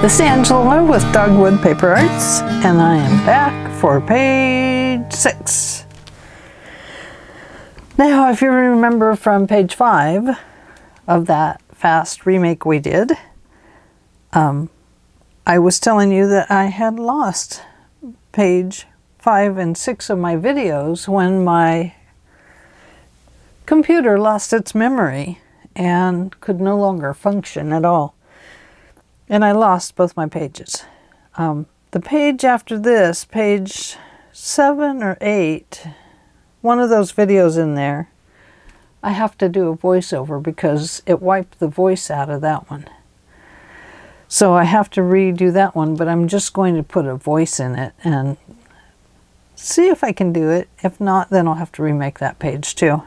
This is Angela with Dogwood Paper Arts, and I am back for page 6. Now, if you remember from page 5 of that fast remake we did, I was telling you that I had lost page 5 and 6 of my videos when my computer lost its memory and could no longer function at all. And I lost both my pages. The page after this, page 7 or 8, one of those videos in there, I have to do a voiceover because it wiped the voice out of that one. So I have to redo that one, but I'm just going to put a voice in it and see if I can do it. If not, then I'll have to remake that page too.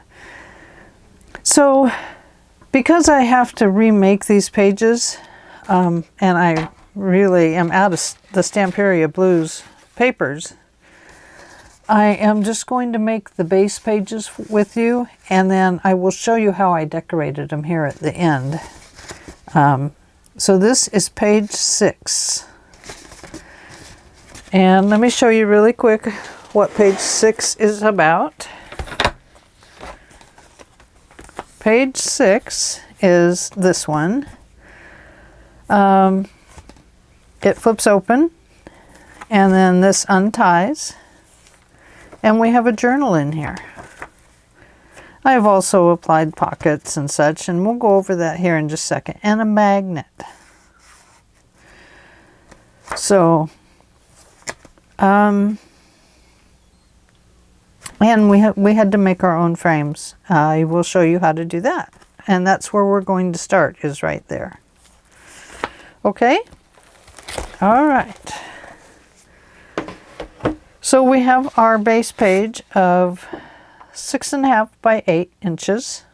So because I have to remake these pages, and I really am out of the Stamperia Blues papers, I am just going to make the base pages with you, and then I will show you how I decorated them here at the end. So this is page 6. And let me show you really quick what page 6 is about. Page 6 is this one. It flips open, and then this unties, and we have a journal in here. I've also applied pockets and such, and we'll go over that here in just a second, and a magnet. So, and we had to make our own frames. I will show you how to do that, and that's where we're going to start, is right there. Okay? All right. So we have our base page of 6.5 by 8 inches.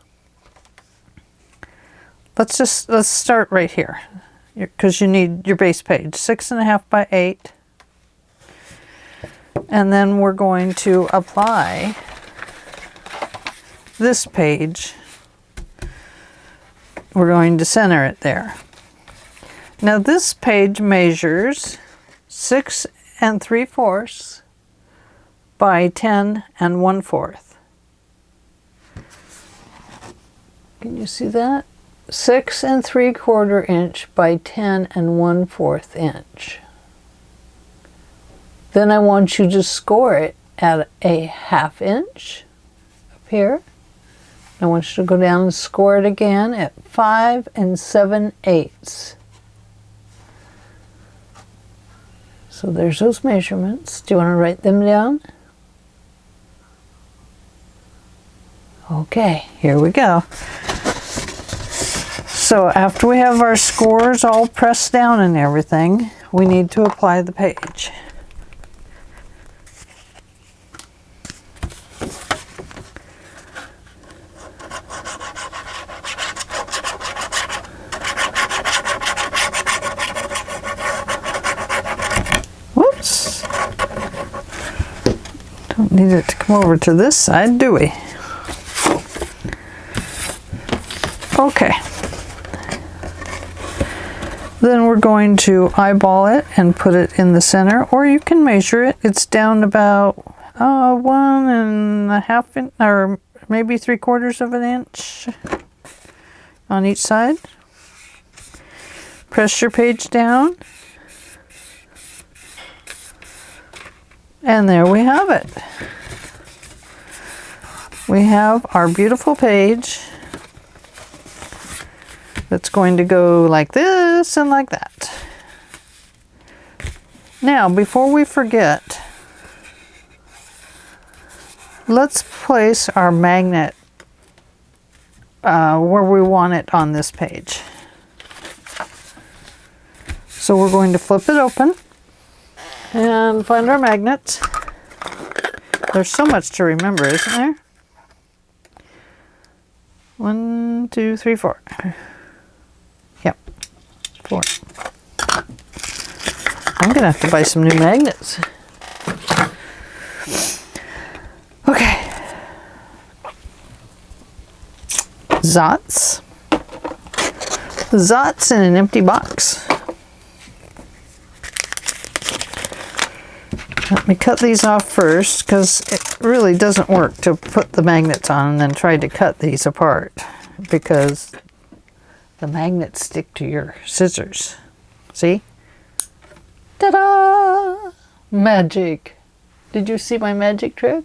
Let's start right here, because you need your base page, 6.5 by 8. And then we're going to apply this page. We're going to center it there. Now this page measures 6 3/4 by 10 1/4. Can you see that? 6 3/4 inch by 10 1/4 inch. Then I want you to score it at a 1/2 inch up here. I want you to go down and score it again at 5 7/8. So there's those measurements. Do you want to write them down? Okay, here we go. So after we have our scores all pressed down and everything, we need to apply the page. Whoops. Don't need it to come over to this side, do we? Okay. Then we're going to eyeball it and put it in the center, or you can measure it. It's down about 1.5 inch, or maybe 3/4 of an inch on each side. Press your page down. And there we have it. We have our beautiful page that's going to go like this and like that. Now, before we forget, let's place our magnet where we want it on this page. So we're going to flip it open and find our magnets. There's so much to remember, isn't there? 1, 2, 3, 4. Yep, 4. I'm gonna have to buy some new magnets. Okay. Zots in an empty box. Let me cut these off first because it really doesn't work to put the magnets on and then try to cut these apart because the magnets stick to your scissors. See? Ta-da! Magic! Did you see my magic trick?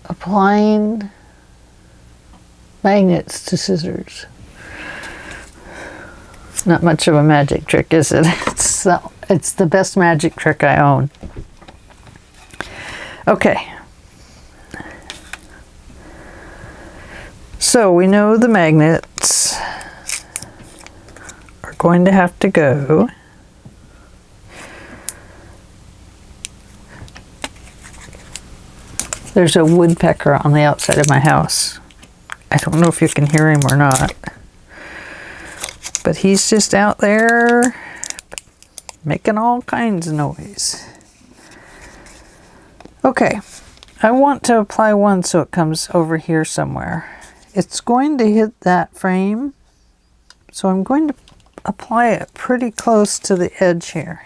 Applying magnets to scissors. Not much of a magic trick, is it? It's the best magic trick I own. Okay. So we know the magnets are going to have to go. There's a woodpecker on the outside of my house. I don't know if you can hear him or not. But he's just out there making all kinds of noise. Okay, I want to apply one so it comes over here somewhere. It's going to hit that frame, so I'm going to apply it pretty close to the edge here.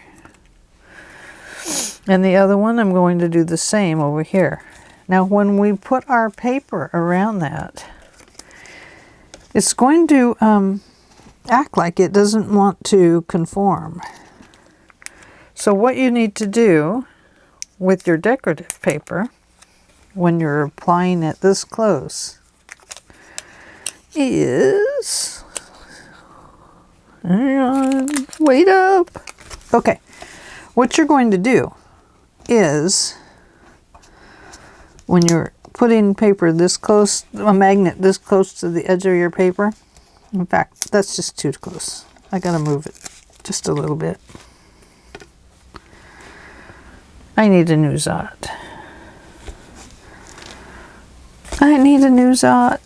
And the other one, I'm going to do the same over here. Now, when we put our paper around that, it's going to act like it doesn't want to conform. So what you need to do with your decorative paper when you're applying it this close is, wait up. Okay, what you're going to do is when you're putting paper this close, a magnet this close to the edge of your paper, in fact, that's just too close. I gotta move it just a little bit. I need a new Zot. I need a new Zot.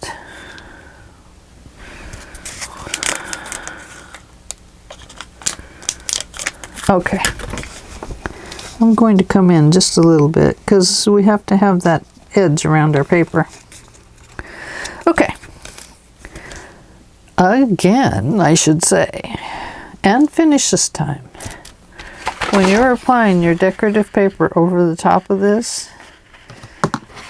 Okay. I'm going to come in just a little bit because we have to have that edge around our paper. Okay. Again, I should say, and finish this time. When you're applying your decorative paper over the top of this,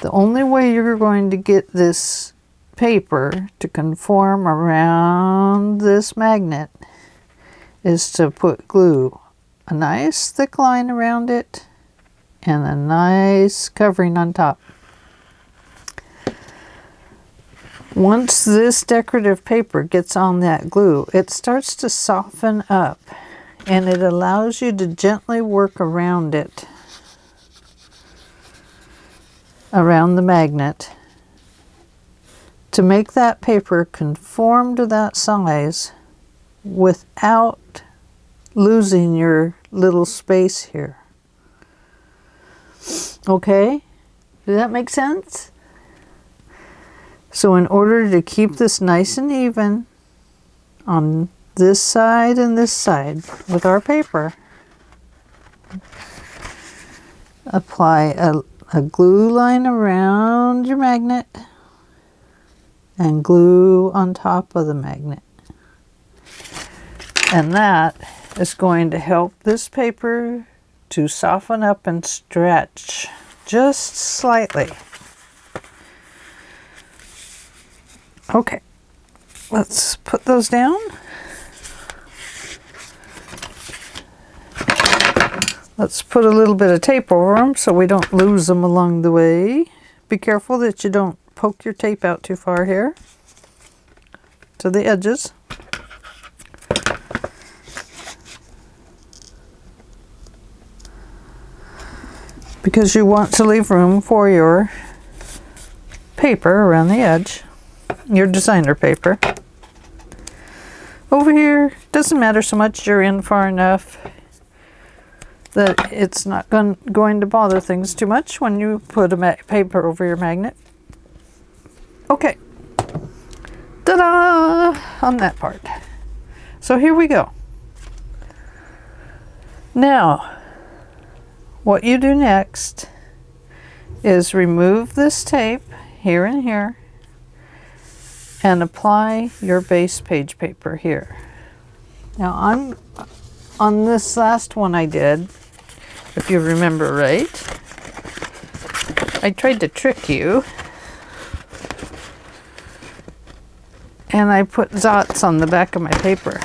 the only way you're going to get this paper to conform around this magnet is to put glue, a nice thick line around it, and a nice covering on top. Once this decorative paper gets on that glue, it starts to soften up and it allows you to gently work around it, around the magnet, to make that paper conform to that size without losing your little space here. Okay? Does that make sense? So in order to keep this nice and even on this side and this side with our paper, apply a glue line around your magnet and glue on top of the magnet. And that is going to help this paper to soften up and stretch just slightly. Okay, let's put those down. Let's put a little bit of tape over them so we don't lose them along the way. Be careful that you don't poke your tape out too far here to the edges. Because you want to leave room for your paper around the edge. Your designer paper. Over here, doesn't matter so much, you're in far enough that it's not going to bother things too much when you put a paper over your magnet. Okay. Ta-da! On that part. So here we go. Now, what you do next is remove this tape here and here and apply your base page paper here. Now on this last one I did, if you remember right. I tried to trick you. And I put dots on the back of my paper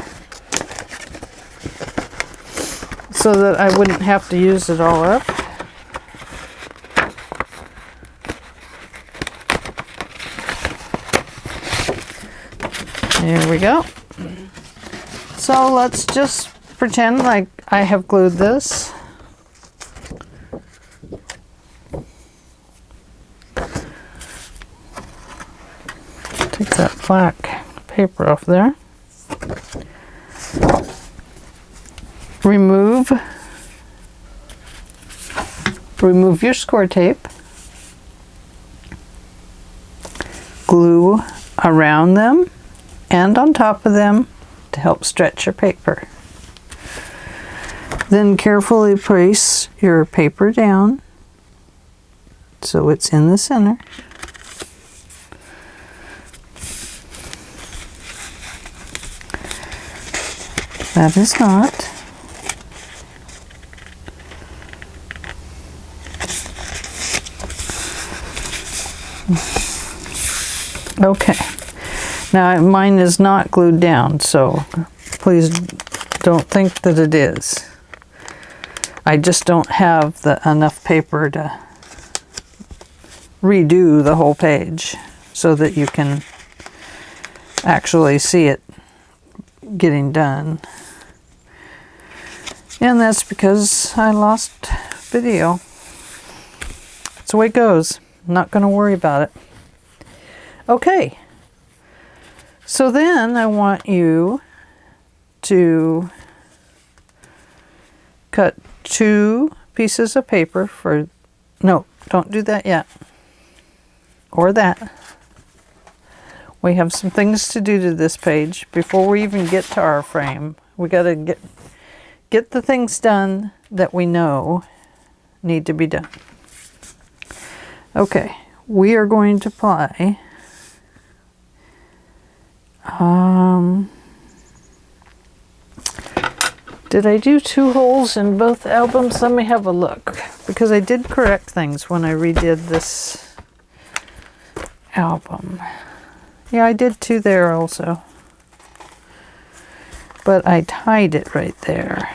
so that I wouldn't have to use it all up. There we go. So let's just pretend like I have glued this. Take that black paper off there. Remove your score tape. Glue around them and on top of them to help stretch your paper. Then carefully place your paper down so it's in the center. That is not. Okay. Now mine is not glued down, so please don't think that it is. I just don't have enough paper to redo the whole page so that you can actually see it getting done. And that's because I lost video. That's the way it goes. I'm not going to worry about it. Okay. So then I want you to cut 2 pieces of paper for, no, don't do that yet. Or that. We have some things to do to this page before we even get to our frame. We got to get the things done that we know need to be done. Okay, we are going to apply did I do 2 holes in both albums? Let me have a look, because I did correct things when I redid this album. Yeah, I did 2 there also. But I tied it right there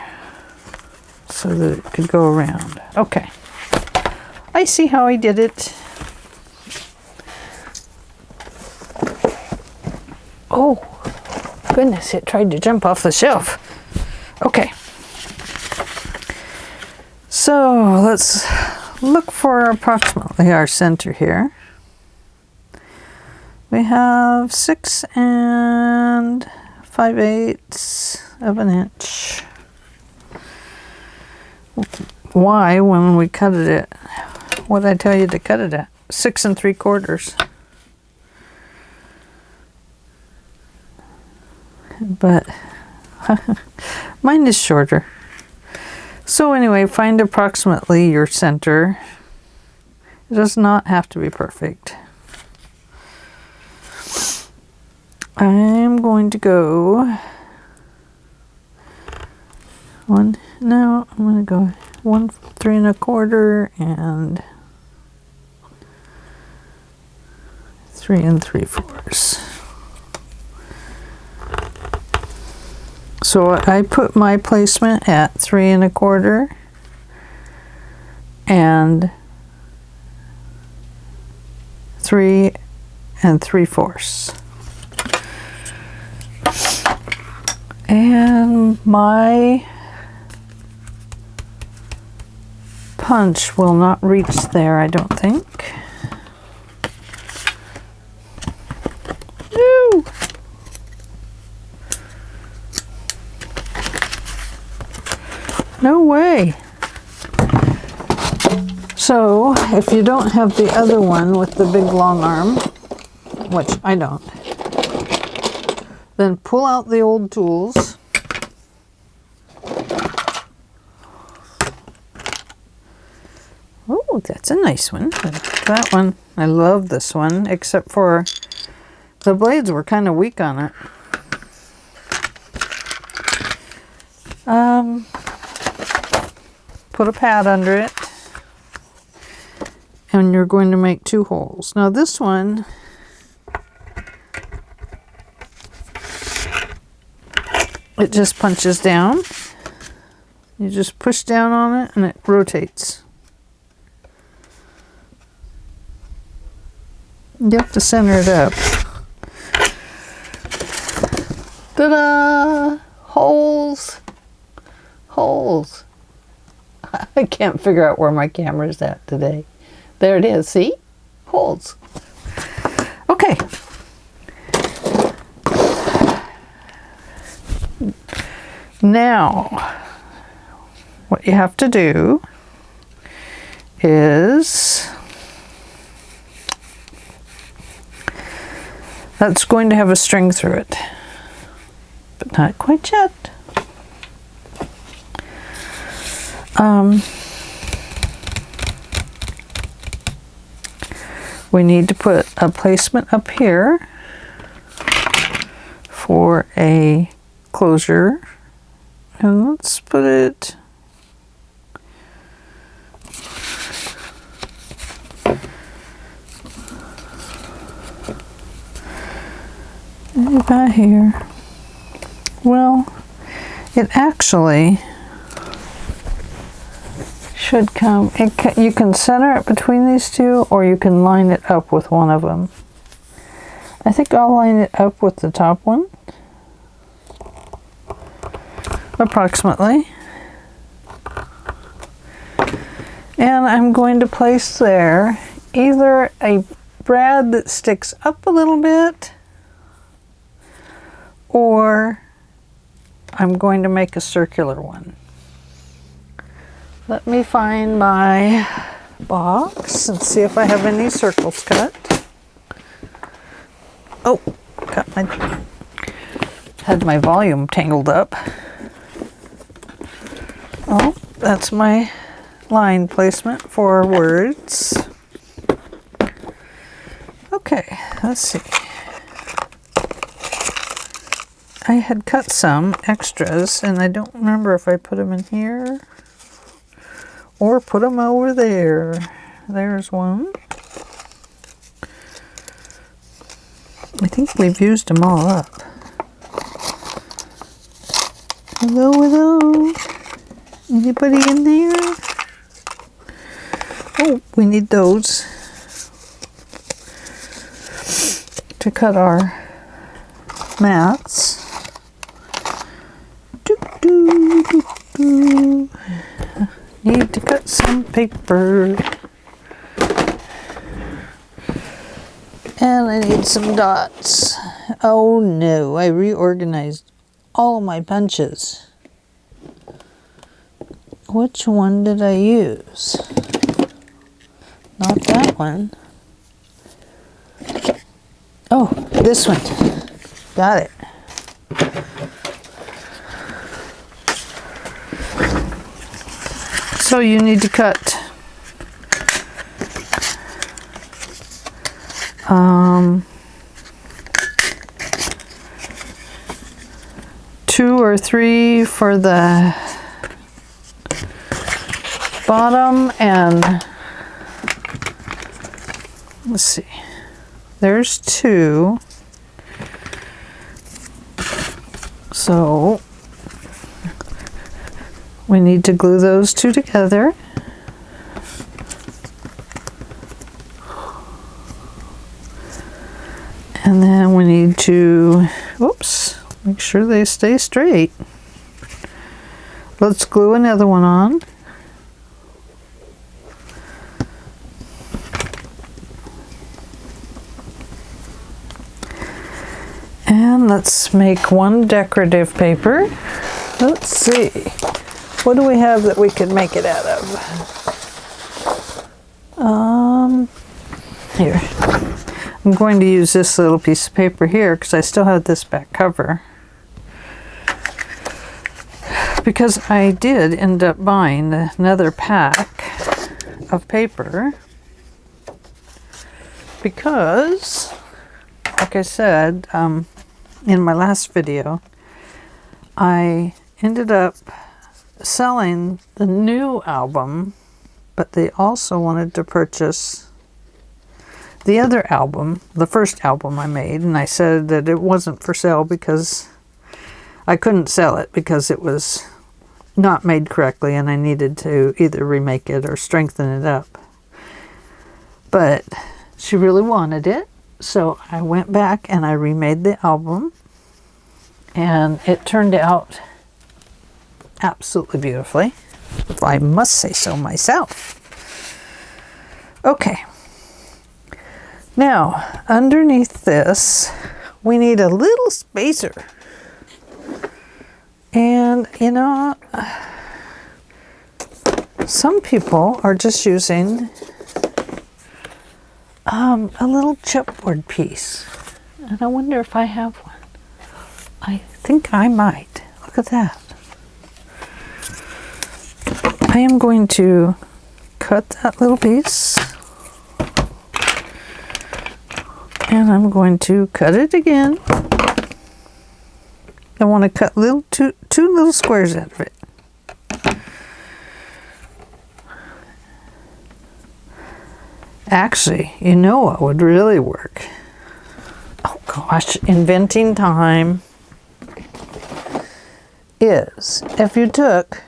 so that it could go around. Okay. I see how I did it. Oh, goodness, it tried to jump off the shelf. Okay. So let's look for approximately our center here. We have 6 5/8 of an inch. Why, when we cut it at, what did I tell you to cut it at? 6 3/4. But mine is shorter. So anyway, find approximately your center. It does not have to be perfect. I'm going to go I'm going to go 1 3 1/4 and 3 3/4. So I put my placement at 3 1/4 and 3 3/4. And my punch will not reach there, I don't think. Woo! No way. So, if you don't have the other one with the big long arm, which I don't, then pull out the old tools. Oh, that's a nice one. That one, I love this one, except for the blades were kind of weak on it. put a pad under it, and you're going to make 2 holes. Now this one, it just punches down. You just push down on it and it rotates. You have to center it up. Ta-da! Holes! Holes! I can't figure out where my camera's at today. There it is, see? Holes. Okay. Now, what you have to do is, that's going to have a string through it, but not quite yet. We need to put a placement up here for a closure, and let's put it about here. Well, it actually should come, you can center it between these two, or you can line it up with one of them. I think I'll line it up with the top one, approximately. And I'm going to place there either a brad that sticks up a little bit, or I'm going to make a circular one. Let me find my box and see if I have any circles cut. Oh, had my volume tangled up. Oh, that's my line placement for words. Okay, let's see. I had cut some extras, and I don't remember if I put them in here or put them over there. There's one. I think we've used them all up. Hello, hello. Anybody in there? Oh, we need those to cut our mats. Need to cut some paper. And I need some dots. Oh no, I reorganized all my punches. Which one did I use? Not that one. Oh, this one. Got it. So you need to cut 2 or 3 for the bottom, and let's see, there's 2. So we need to glue those 2 together. And then we need to, oops, make sure they stay straight. Let's glue another one on. And let's make one decorative paper. Let's see. What do we have that we could make it out of? Here. I'm going to use this little piece of paper here because I still have this back cover. Because I did end up buying another pack of paper. Because, like I said in my last video, I ended up selling the new album, but they also wanted to purchase the other album, the first album I made, and I said that it wasn't for sale because I couldn't sell it because it was not made correctly and I needed to either remake it or strengthen it up. But she really wanted it, so I went back and I remade the album, and it turned out absolutely beautifully, if I must say so myself. Okay. Now, underneath this, we need a little spacer. And, you know, some people are just using a little chipboard piece. And I wonder if I have one. I think I might. Look at that. I am going to cut that little piece. And I'm going to cut it again. I want to cut two little squares out of it. Actually, you know what would really work? Oh gosh, inventing time is if you took,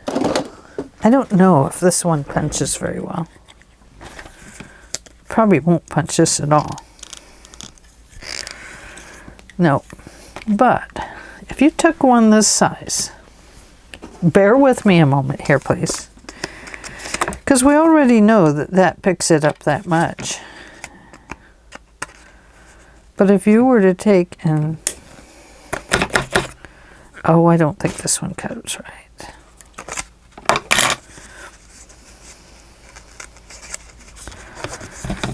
I don't know if this one punches very well. Probably won't punch this at all. No, but if you took one this size, bear with me a moment here, please, because we already know that that picks it up that much. But if you were to take and, oh, I don't think this one cuts right.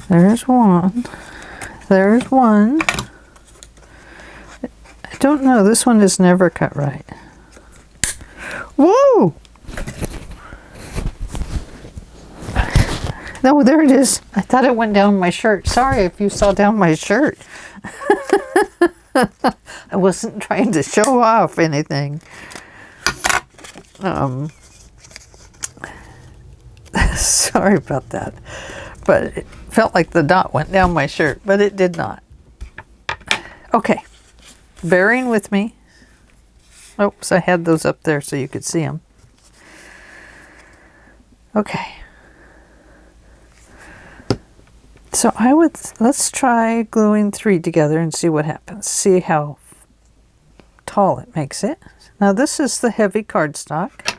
There's one. There's one. I don't know. This one is never cut right. Whoa! No, there it is. I thought it went down my shirt. Sorry if you saw down my shirt. I wasn't trying to show off anything. Sorry about that. But it felt like the dot went down my shirt, but it did not. Okay. Bearing with me. Oops, I had those up there so you could see them. Okay. So let's try gluing 3 together and see what happens. See how tall it makes it. Now this is the heavy cardstock.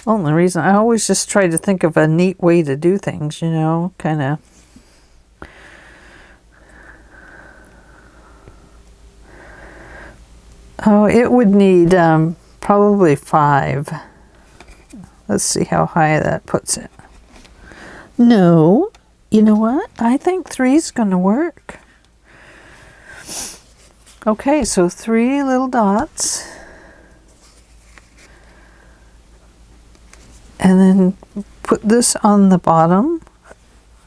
Only reason, I always just try to think of a neat way to do things, you know, kind of. Oh, it would need probably 5. Let's see how high that puts it. No, you know what? I think 3 is going to work. Okay, so 3 little dots. And then put this on the bottom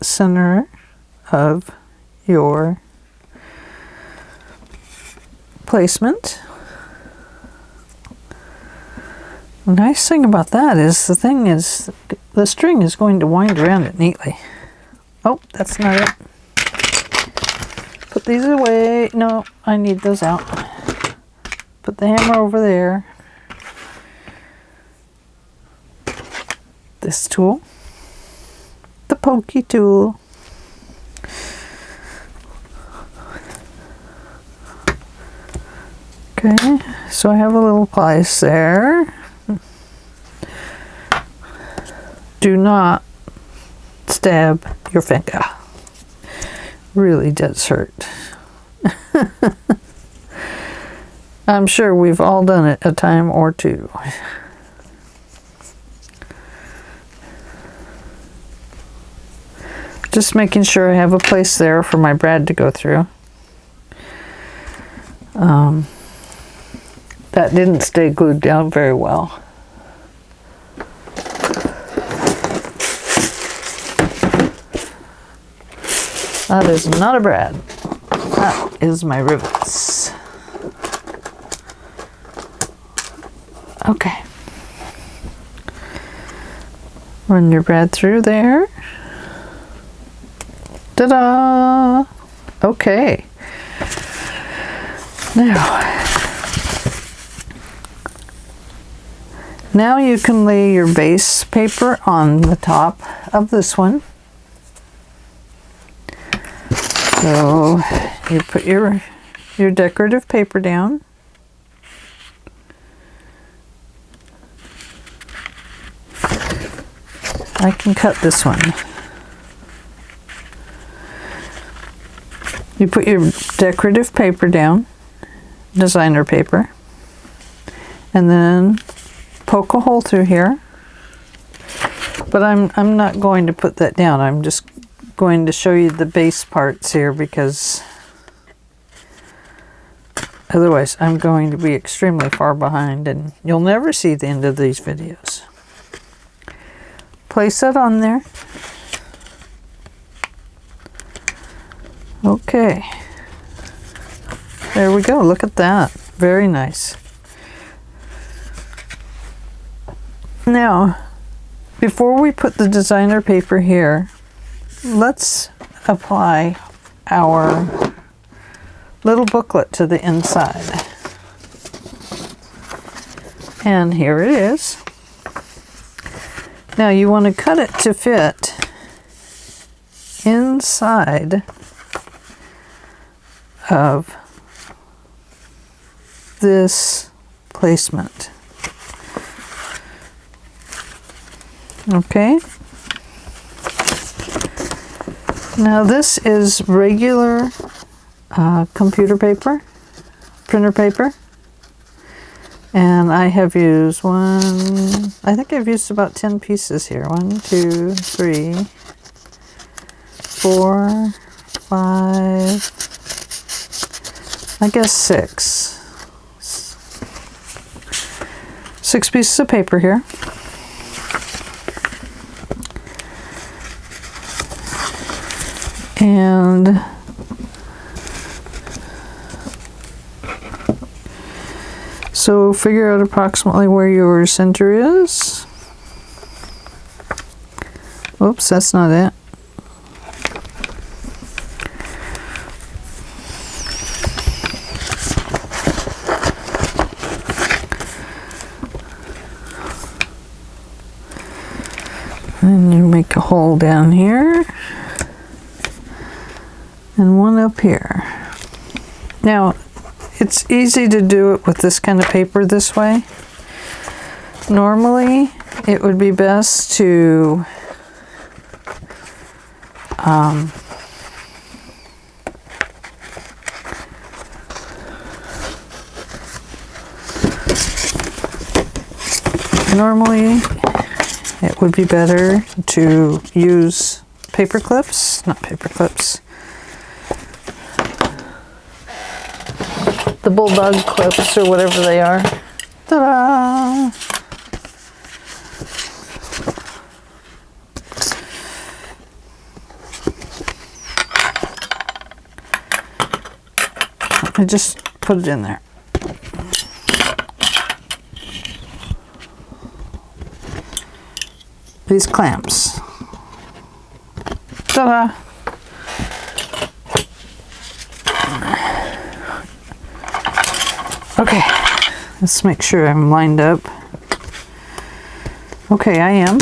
center of your placement. The nice thing about that is the string is going to wind around it neatly. Oh, that's not it. Put these away. No, I need those out. Put the hammer over there. This tool. The pokey tool. Okay, so I have a little place there. Do not stab your finger. Really does hurt. I'm sure we've all done it a time or two. Just making sure I have a place there for my brad to go through. That didn't stay glued down very well. That is not a brad. That is my rivets. Okay. Run your brad through there. Ta-da! Okay. Now you can lay your base paper on the top of this one. So you put your decorative paper down. I can cut this one. You put your decorative paper down, designer paper, and then poke a hole through here. But I'm not going to put that down. I'm just going to show you the base parts here because otherwise I'm going to be extremely far behind and you'll never see the end of these videos. Place that on there. Okay. There we go. Look at that. Very nice. Now, before we put the designer paper here, let's apply our little booklet to the inside. And here it is. Now you want to cut it to fit inside of this placement. Okay. Now this is regular computer paper, printer paper. And I have used I think I've used about 10 pieces here. 1, 2, 3, 4, 5, I guess 6. 6 pieces of paper here. And so figure out approximately where your center is. Oops, that's not it. And you make a hole down here. And one up here. Now, it's easy to do it with this kind of paper this way. Normally, it would be best to normally it would be better to use paper clips, not paper clips. The bulldog clips or whatever they are. Ta-da! I just put it in there. These clamps. Ta-da! Okay, let's make sure I'm lined up. Okay, I am.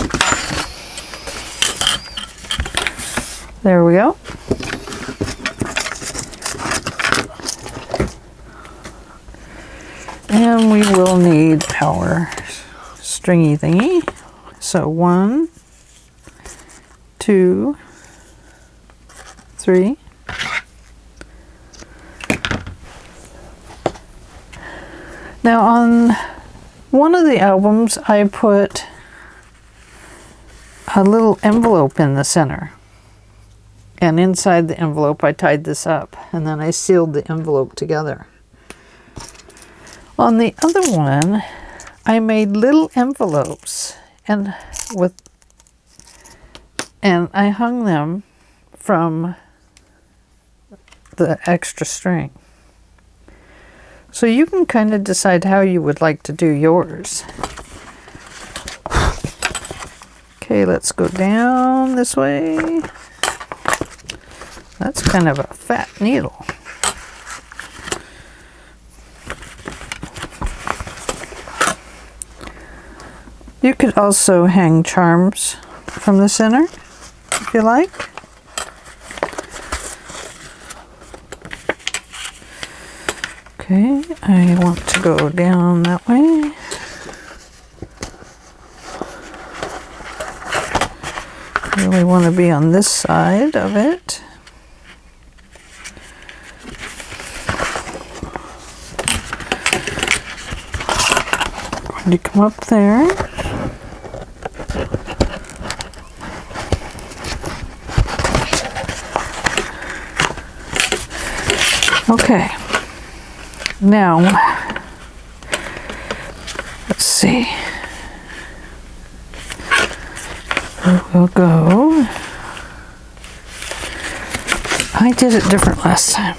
There we go. And we will need our stringy thingy. So 1, 2, 3. Now on one of the albums I put a little envelope in the center. And inside the envelope I tied this up and then I sealed the envelope together. On the other one I made little envelopes and I hung them from the extra string. So you can kind of decide how you would like to do yours. Okay, let's go down this way. That's kind of a fat needle. You could also hang charms from the center if you like. Okay, I want to go down that way. Really want to be on this side of it. Going to come up there. Okay. Now, let's see. We'll go. I did it different last time.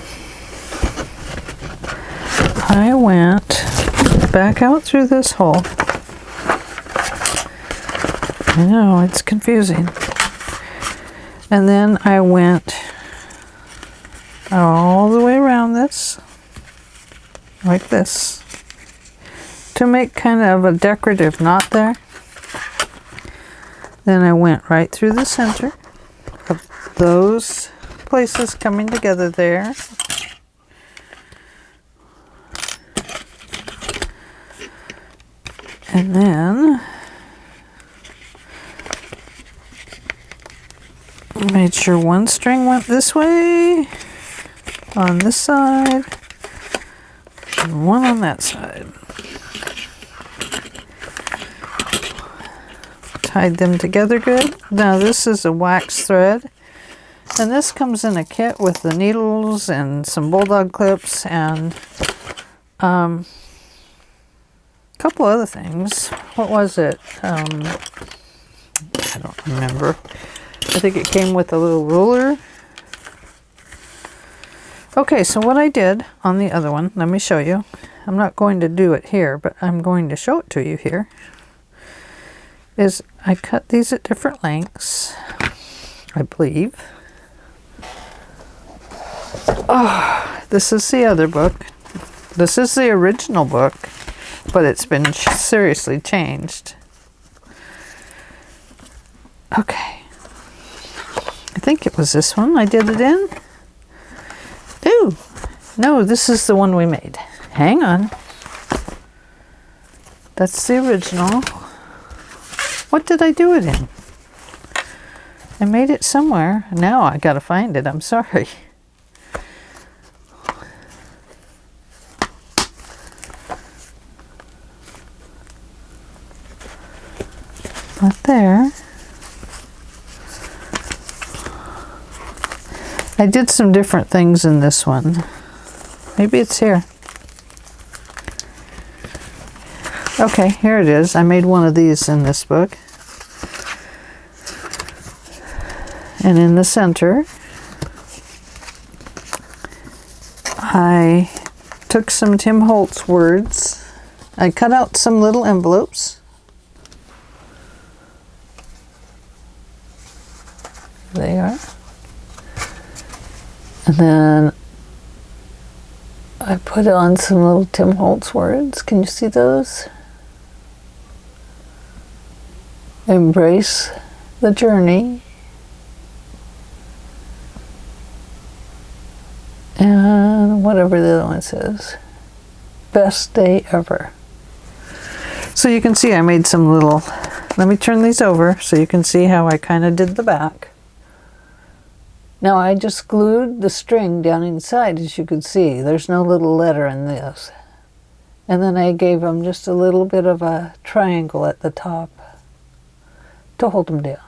I went back out through this hole. I know, it's confusing. And then I went all the way around this, like this, to make kind of a decorative knot there. Then I went right through the center of those places coming together there. And then made sure one string went this way on this side and one on that side. Tied them together good. Now this is a wax thread, and this comes in a kit with the needles and some bulldog clips and a couple other things. What was it? I don't remember. I think it came with a little ruler. Okay, so what I did on the other one, let me show you. I'm not going to do it here, but I'm going to show it to you here. Is I cut these at different lengths, I believe. Oh, this is the other book. This is the original book, but it's been seriously changed. Okay. I think it was this one I did it in. Ooh, no, this is the one we made. Hang on. That's the original. What did I do it in? I made it somewhere. Now I gotta find it. I'm sorry. Not there. I did some different things in this one. Maybe it's here. Okay, here it is. I made one of these in this book. And in the center, I took some Tim Holtz words. I cut out some little envelopes. There they are. And then I put on some little Tim Holtz words. Can you see those? Embrace the journey. And whatever the other one says. Best day ever. So you can see I made some little, let me turn these over so you can see how I kind of did the back. Now I just glued the string down inside, as you can see. There's no little letter in this. And then I gave them just a little bit of a triangle at the top to hold them down.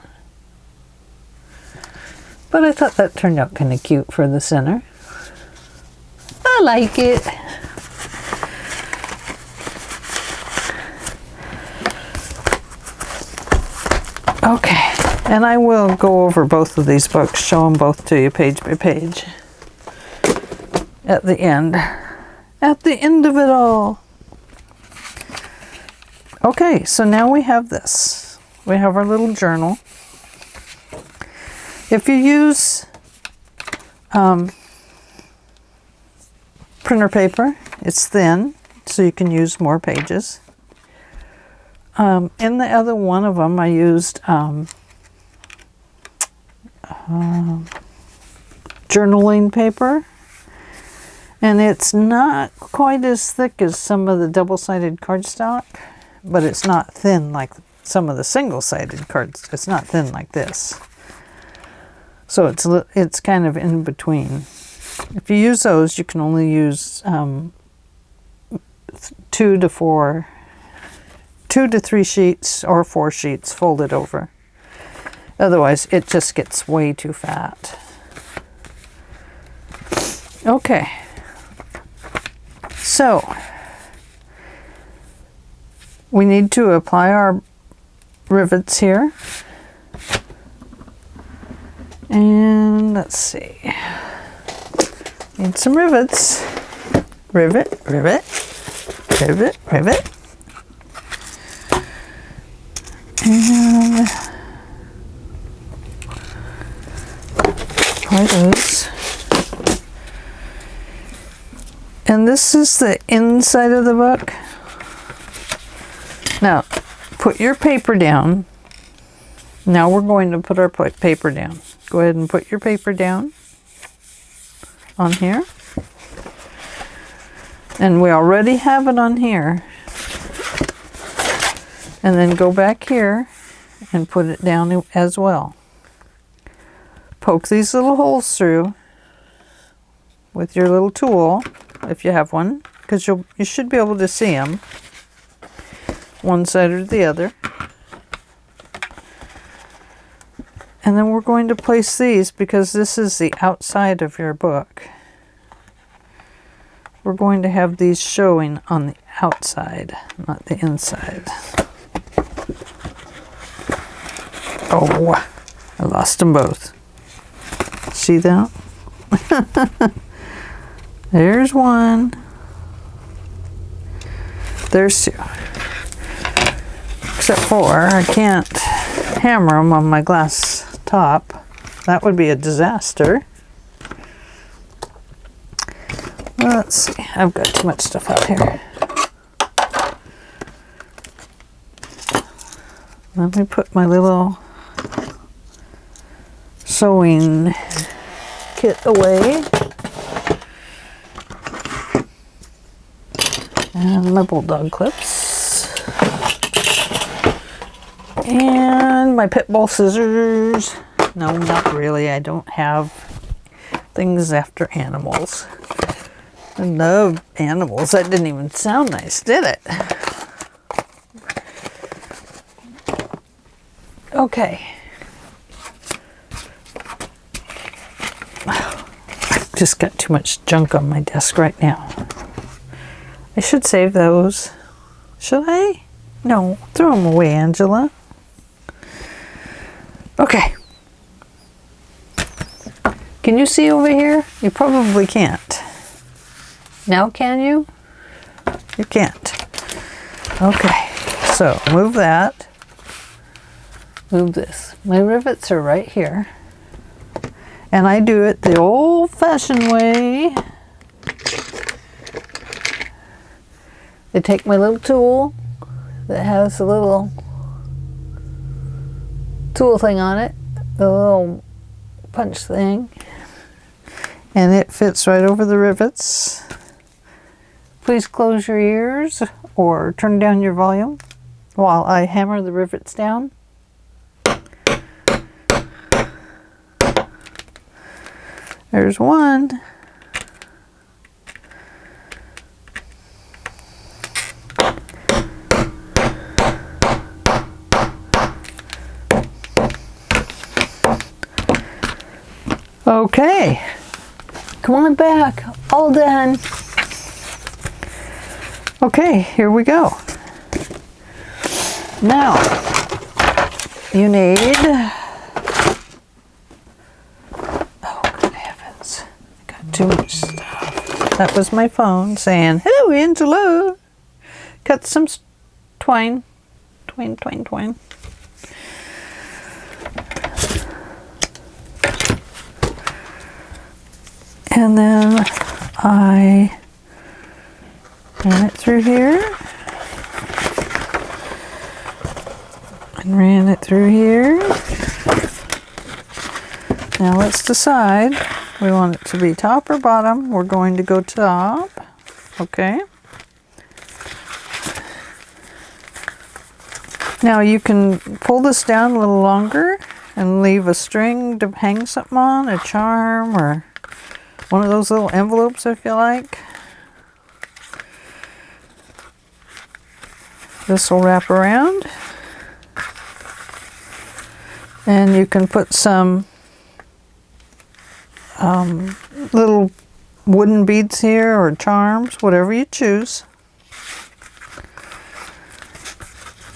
But I thought that turned out kind of cute for the center. I like it. Okay, and I will go over both of these books, show them both to you page by page at the end. at the end of it all. Okay, so now we have this. We have our little journal. If you use printer paper, it's thin, so you can use more pages. In the other one of them, I used journaling paper, and it's not quite as thick as some of the double-sided cardstock, but it's not thin like some of the single-sided cards. It's not thin like this. So it's kind of in between. If you use those, you can only use 2 to 3 sheets or 4 sheets folded over. Otherwise, it just gets way too fat. Okay. So, we need to apply our rivets here. And let's see. Need some rivets. Rivet, rivet, rivet, rivet. And apply those. And this is the inside of the book. Now, put your paper down. Now we're going to put our paper down. Go ahead and put your paper down on here. And we already have it on here. And then go back here and put it down as well. Poke these little holes through with your little tool, if you have one, because you should be able to see them, one side or the other. And then we're going to place these, because this is the outside of your book. We're going to have these showing on the outside, not the inside. Oh, I lost them both. See that? There's one. There's two. Except for I can't hammer them on my glass top. That would be a disaster. Let's see. I've got too much stuff out here. Let me put my little sewing kit away. And my bulldog clips. And my pit bull scissors. No, not really. I don't have things after animals. I love animals. That didn't even sound nice, did it? Okay. I've just got too much junk on my desk right now. I should save those. Should I? No, throw them away, Angela. Okay. Can you see over here? You probably can't. Now can you? You can't. Okay, so move that. Move this. My rivets are right here. And I do it the old-fashioned way. I take my little tool that has a little tool thing on it, the little punch thing, and it fits right over the rivets. Please close your ears or turn down your volume while I hammer the rivets down. There's one. Okay, come on back, all done. Okay, here we go. Now, you need, oh good heavens, I got too much stuff. That was my phone saying, hello, Angela. Cut some twine. Twine, twine, twine. And then I ran it through here. And ran it through here. Now let's decide. We want it to be top or bottom. We're going to go top. Okay. Now you can pull this down a little longer and leave a string to hang something on, a charm, or one of those little envelopes if you like. This will wrap around. And you can put some little wooden beads here or charms, whatever you choose.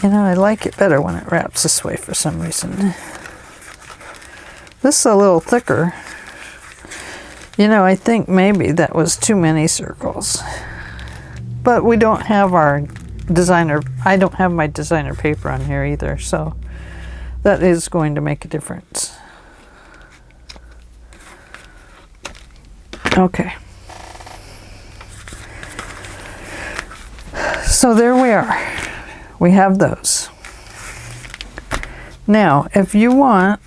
You know, I like it better when it wraps this way for some reason. This is a little thicker. You know, I think maybe that was too many circles. But we don't have our designer, I don't have my designer paper on here either, so that is going to make a difference. Okay. So there we are. We have those. Now, if you want,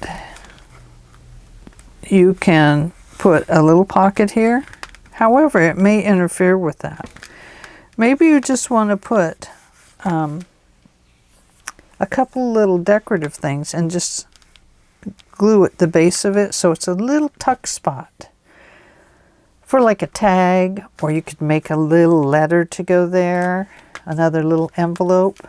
you can put a little pocket here. However, it may interfere with that. Maybe you just want to put a couple little decorative things and just glue at the base of it so it's a little tuck spot for like a tag, or you could make a little letter to go there, another little envelope.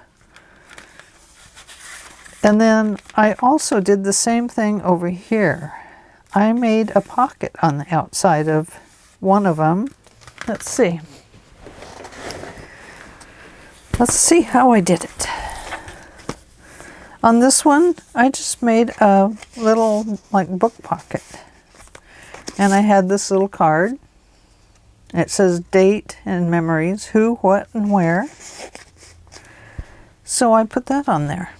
And then I also did the same thing over here. I made a pocket on the outside of one of them. Let's see. Let's see how I did it. On this one, I just made a little like book pocket. And I had this little card. It says date and memories, who, what, and where. So I put that on there.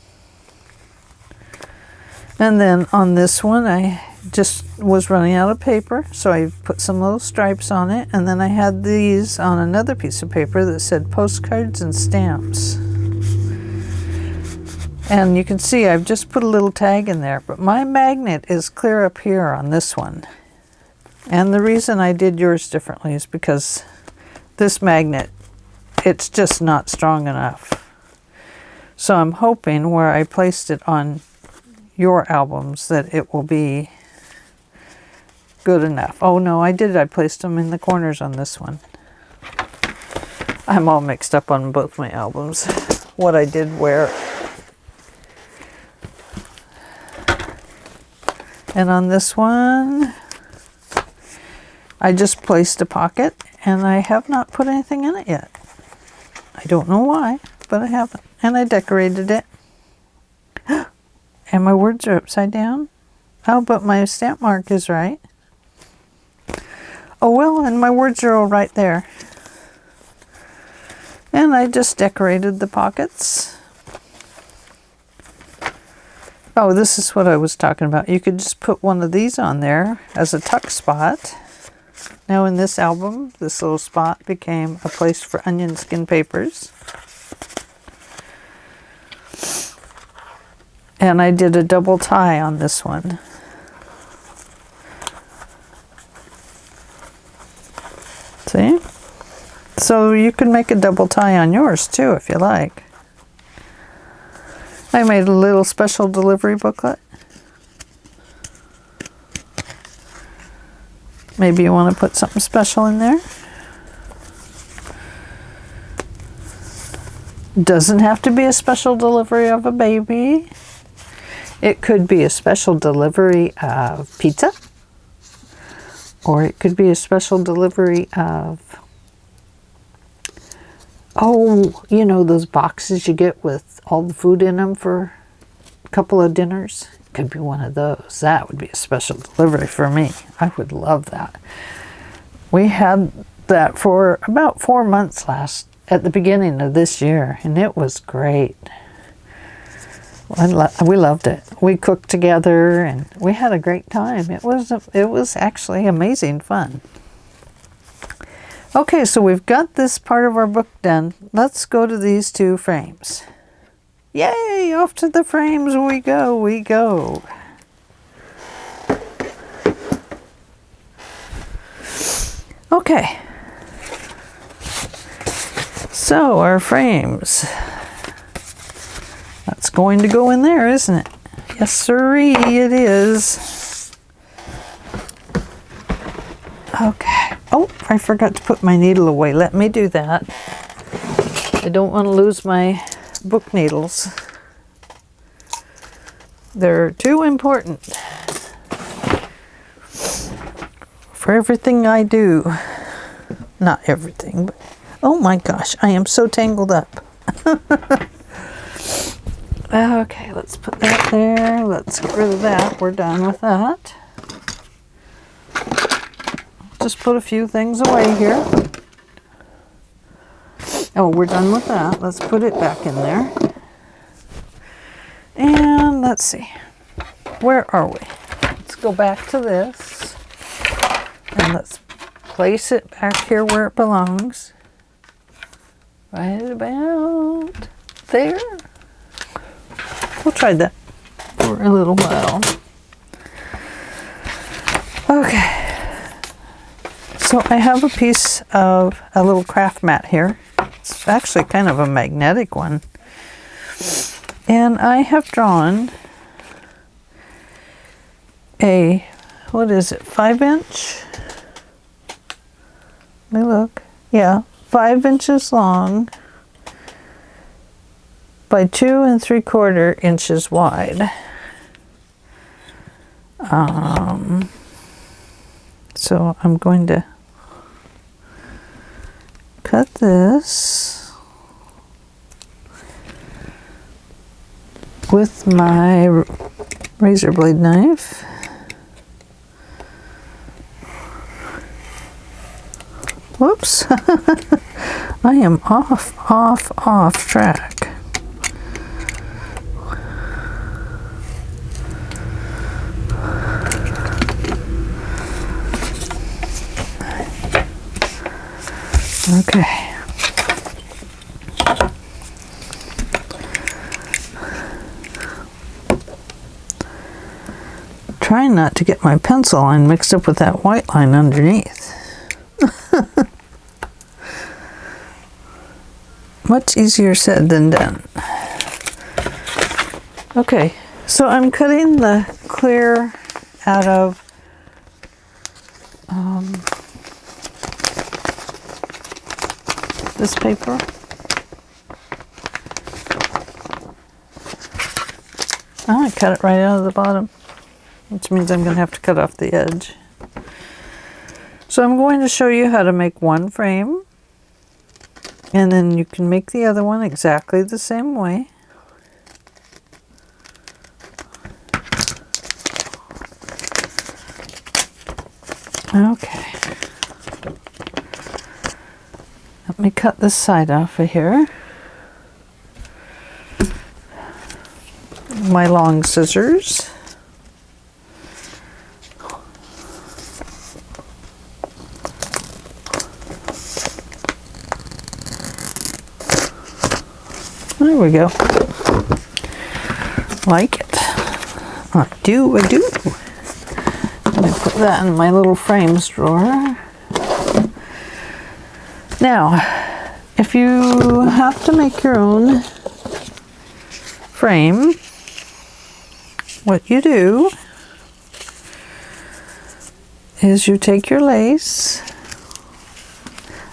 And then on this one, I just was running out of paper, so I put some little stripes on it. And then I had these on another piece of paper that said postcards and stamps. And you can see I've just put a little tag in there, but my magnet is clear up here on this one. And the reason I did yours differently is because this magnet, it's just not strong enough. So I'm hoping where I placed it on your albums that it will be good enough. Oh no, I placed them in the corners on this one. I'm all mixed up on both my albums. What I did where. And on this one, I just placed a pocket and I have not put anything in it yet. I don't know why, but I haven't. And I decorated it. And my words are upside down. Oh, but my stamp mark is right. Oh well, and my words are all right there. And I just decorated the pockets. Oh, this is what I was talking about. You could just put one of these on there as a tuck spot. Now in this album, this little spot became a place for onion skin papers. And I did a double tie on this one. See? So you can make a double tie on yours too if you like. I made a little special delivery booklet. Maybe you want to put something special in there. Doesn't have to be a special delivery of a baby. It could be a special delivery of pizza. Or it could be a special delivery of, oh, you know, those boxes you get with all the food in them for a couple of dinners. It could be one of those. That would be a special delivery for me. I would love that. We had that for about 4 months at the beginning of this year, and it was great. We loved it. We cooked together and we had a great time. It was actually amazing fun. Okay, so we've got this part of our book done. Let's go to these 2 frames. Yay! Off to the frames we go. Okay. So our frames. That's going to go in there, isn't it? Yes, sirree, it is. Okay. Oh, I forgot to put my needle away. Let me do that. I don't want to lose my book needles. They're too important for everything I do. Not everything, but oh my gosh, I am so tangled up. Okay, let's put that there. Let's get rid of that. We're done with that. Just put a few things away here. Oh, we're done with that. Let's put it back in there. And let's see. Where are we? Let's go back to this. And let's place it back here where it belongs. Right about there. We'll try that for a little while. Okay. So I have a piece of a little craft mat here. It's actually kind of a magnetic one. And I have drawn a, what is it, 5-inch? Let me look. Yeah, 5 inches long by 2 3/4 inches wide. So I'm going to cut this with my razor blade knife. Whoops. I am off track. Okay. Trying not to get my pencil line mixed up with that white line underneath. Much easier said than done. Okay, so I'm cutting the clear out of this paper. Oh, I cut it right out of the bottom, which means I'm going to have to cut off the edge. So I'm going to show you how to make one frame, and then you can make the other one exactly the same way. Okay. Let me cut this side off of here. My long scissors. There we go. Like it. I do. Let me put that in my little frames drawer. Now, if you have to make your own frame, what you do is you take your lace.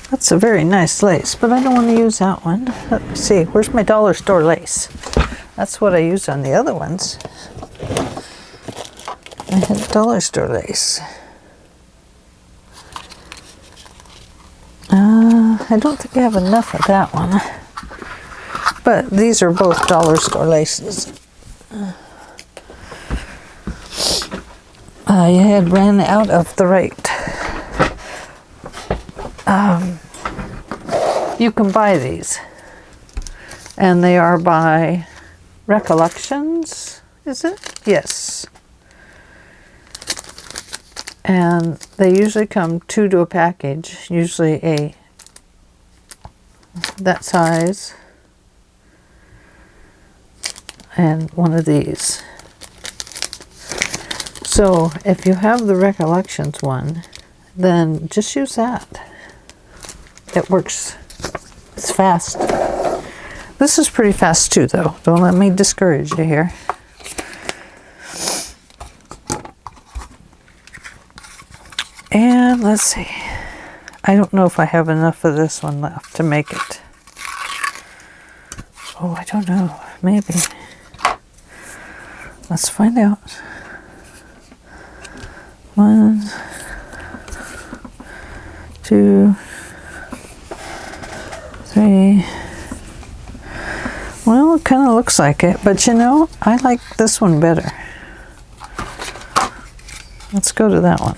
That's a very nice lace, but I don't want to use that one. Let me see, where's my dollar store lace? That's what I used on the other ones. I had dollar store lace. I don't think I have enough of that one. But these are both dollar store laces. I had ran out of the right you can buy these. And they are by Recollections, is it? Yes. And they usually come 2 to a package, usually that size, and one of these. So if you have the Recollections one, then just use that. It works. It's fast. This is pretty fast too, though. Don't let me discourage you here. And let's see. I don't know if I have enough of this one left to make it. Oh, I don't know. Maybe. Let's find out. 1, 2, 3. Well, it kind of looks like it, but you know, I like this one better. Let's go to that one.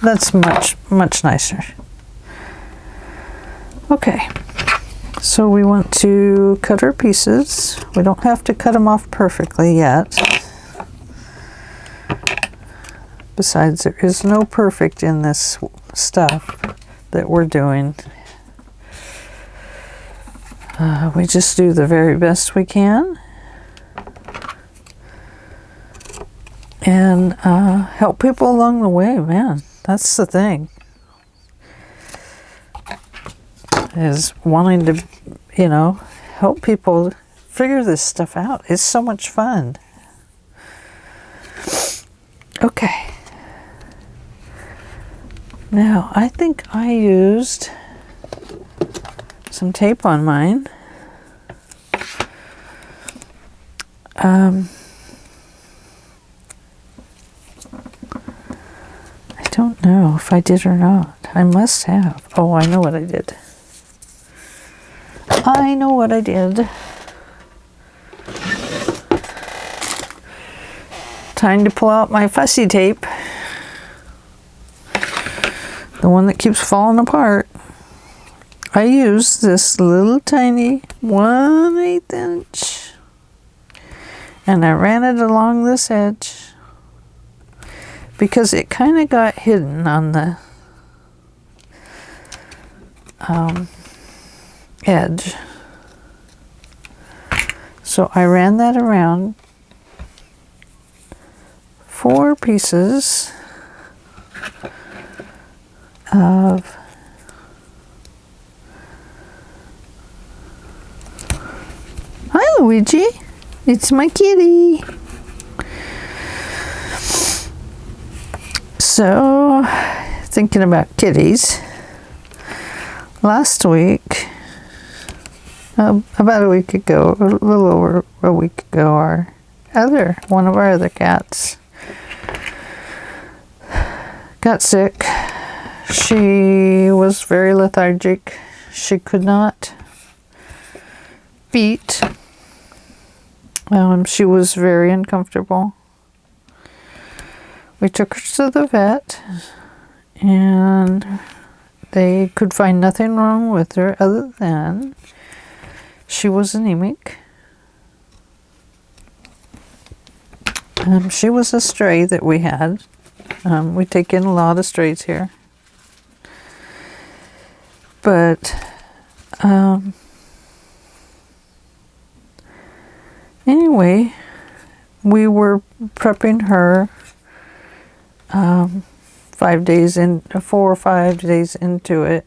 That's much, much nicer. Okay, so we want to cut our pieces. We don't have to cut them off perfectly yet. Besides, there is no perfect in this stuff that we're doing. We just do the very best we can. And help people along the way, man. That's the thing. Is wanting to, you know, help people figure this stuff out. It's so much fun. Okay. Now, I think I used some tape on mine. I don't know if I did or not. I must have. Oh, I know what I did. I know what I did. Time to pull out my fussy tape. The one that keeps falling apart. I used this little tiny 1/8 inch. And I ran it along this edge. Because it kind of got hidden on the edge. So I ran that around 4 pieces of Hi, Luigi. It's my kitty. So, thinking about kitties, last week, about a week ago, a little over a week ago, one of our other cats got sick. She was very lethargic. She could not beat. She was very uncomfortable. We took her to the vet, and they could find nothing wrong with her other than she was anemic. She was a stray that we had. We take in a lot of strays here. But anyway, we were prepping her 4 or 5 days into it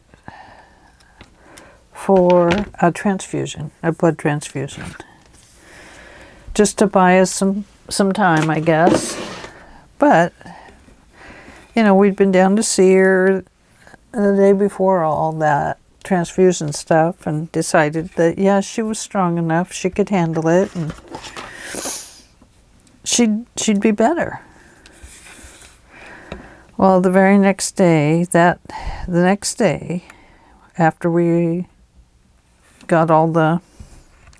for a transfusion, a blood transfusion. Just to buy us some time, I guess. But, you know, we'd been down to see her the day before all that transfusion stuff and decided that, yeah, she was strong enough, she could handle it, and she'd be better. Well, the next day, after we got all the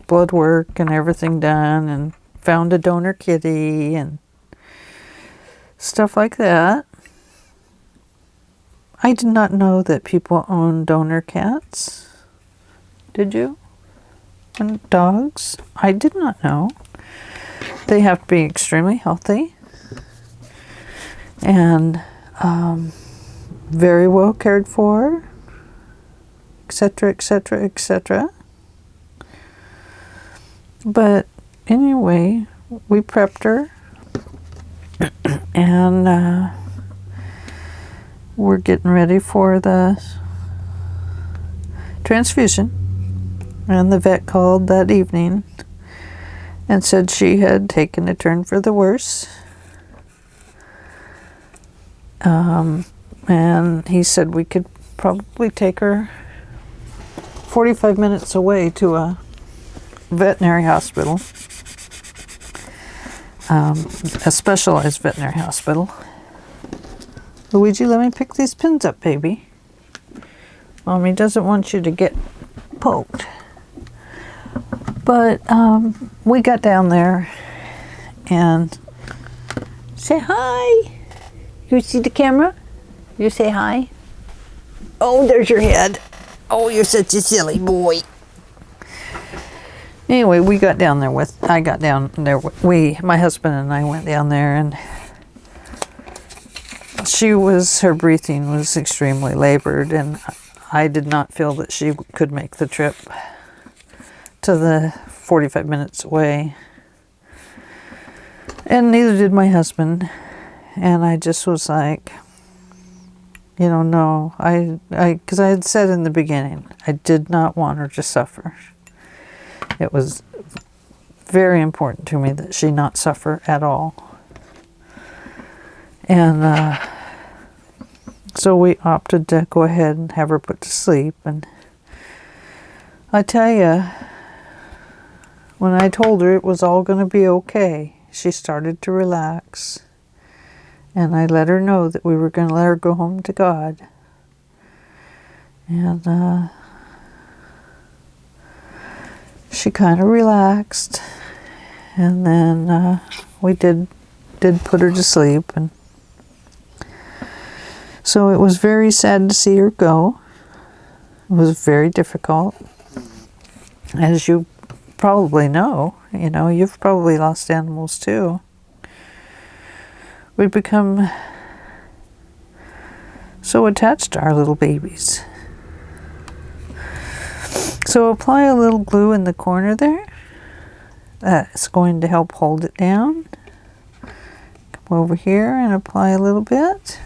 blood work and everything done and found a donor kitty and stuff like that, I did not know that people own donor cats. Did you? And dogs? I did not know. They have to be extremely healthy and very well cared for, etc., etc., etc. But anyway, we prepped her and we're getting ready for the transfusion. And the vet called that evening and said she had taken a turn for the worse. And he said we could probably take her 45 minutes away to a veterinary hospital, a specialized veterinary hospital. Luigi, let me pick these pins up, baby. Mommy doesn't want you to get poked. But we got down there and say hi. You see the camera? You say hi. Oh, there's your head. Oh, you're such a silly boy. Anyway, we got down there with, I got down there, my husband and I went down there, and her breathing was extremely labored, and I did not feel that she could make the trip to the 45 minutes away. And neither did my husband. And I just was like, no, because I had said in the beginning, I did not want her to suffer. It was very important to me that she not suffer at all. And so we opted to go ahead and have her put to sleep. And I tell you, when I told her it was all going to be okay, she started to relax. And I let her know that we were going to let her go home to God. And she kind of relaxed. And then we did put her to sleep. And so it was very sad to see her go. It was very difficult. As you probably know, you've probably lost animals too. We become so attached to our little babies. So apply a little glue in the corner there. That's going to help hold it down. Come over here and apply a little bit.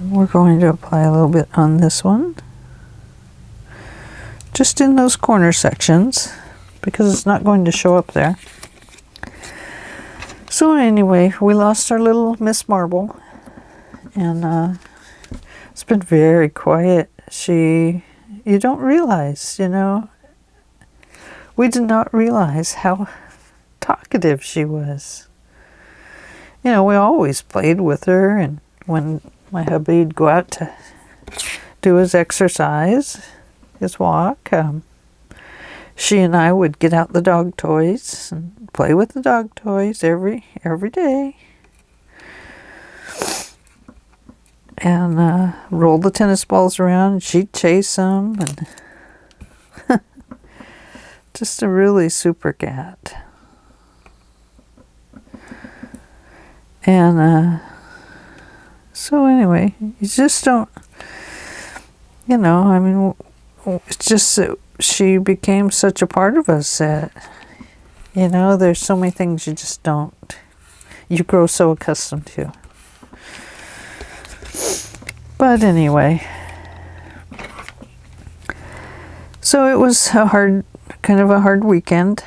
We're going to apply a little bit on this one. Just in those corner sections, because it's not going to show up there. So anyway, we lost our little Miss Marble, and it's been very quiet. You don't realize, we did not realize how talkative she was. We always played with her, and when my hubby'd go out to do his exercise, his walk, she and I would get out the dog toys and play with the dog toys every day. And roll the tennis balls around, and she'd chase them, and just a really super cat. And so anyway, you just don't, it's just that she became such a part of us that, there's so many things you grow so accustomed to. But anyway, so it was kind of a hard weekend.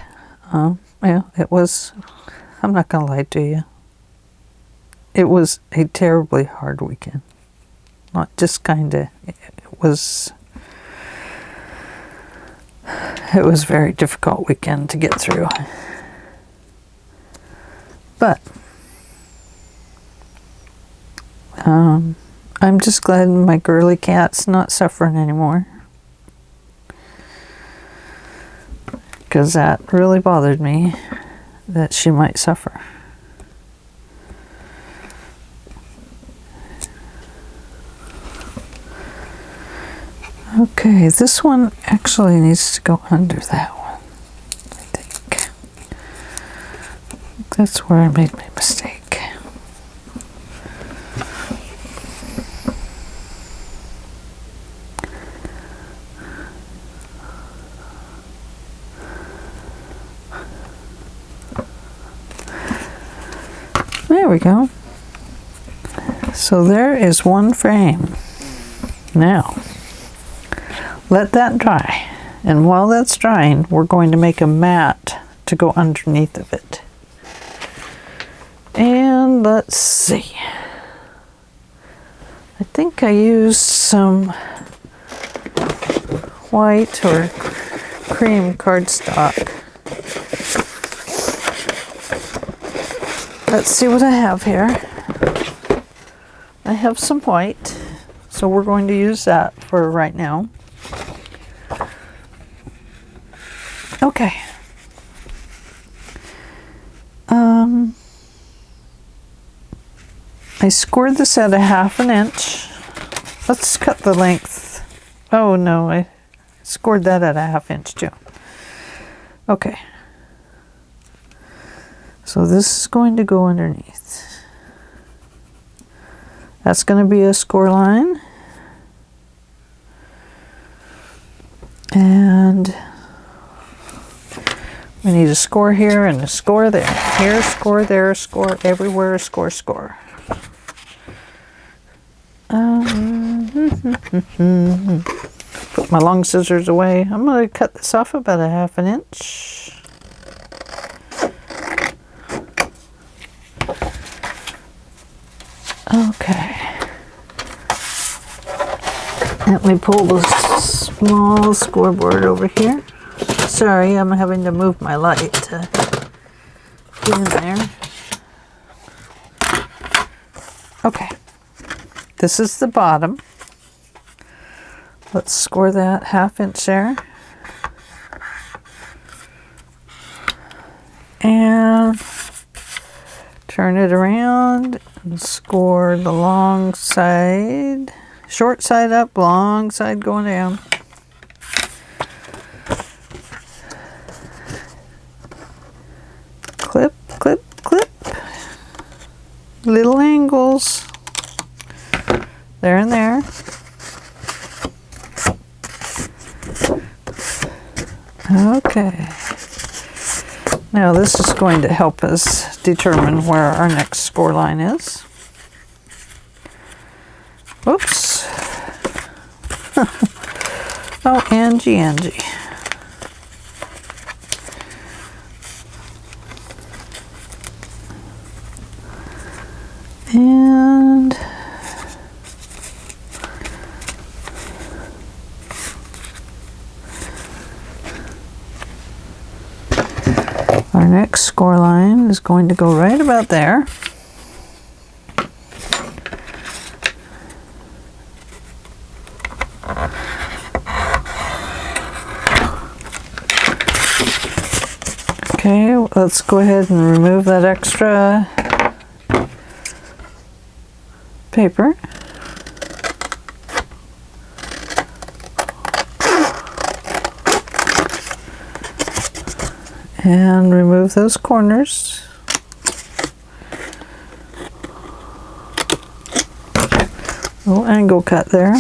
It was, I'm not going to lie to you. It was a terribly hard weekend. Not just kind of, it was a very difficult weekend to get through. But I'm just glad my girly cat's not suffering anymore, because that really bothered me, that she might suffer. Okay, this one actually needs to go under that one, I think. That's where I made my mistake. There we go. So there is one frame. Now, let that dry. And while that's drying, we're going to make a mat to go underneath of it. And let's see. I think I used some white or cream cardstock. Let's see what I have here. I have some white, so we're going to use that for right now. Okay. I scored this at 1/2 inch. Let's cut the length. Oh no, I scored that at 1/2 inch too. Okay. So this is going to go underneath. That's going to be a score line. And we need a score here and a score there. Here, score there, score everywhere, score, score. Put my long scissors away. I'm going to cut this off about 1/2 inch. Okay. Let me pull the small scoreboard over here. Sorry, I'm having to move my light to get in there. Okay. This is the bottom. Let's score that 1/2 inch there. And turn it around and score the long side. Short side up, long side going down. Clip, clip, clip. Little angles. There and there. Okay. Now this is going to help us determine where our next score line is. Oops. Oh, Angie. And our next score line is going to go right about there. Okay, let's go ahead and remove that extra paper. And remove those corners. Little angle cut there.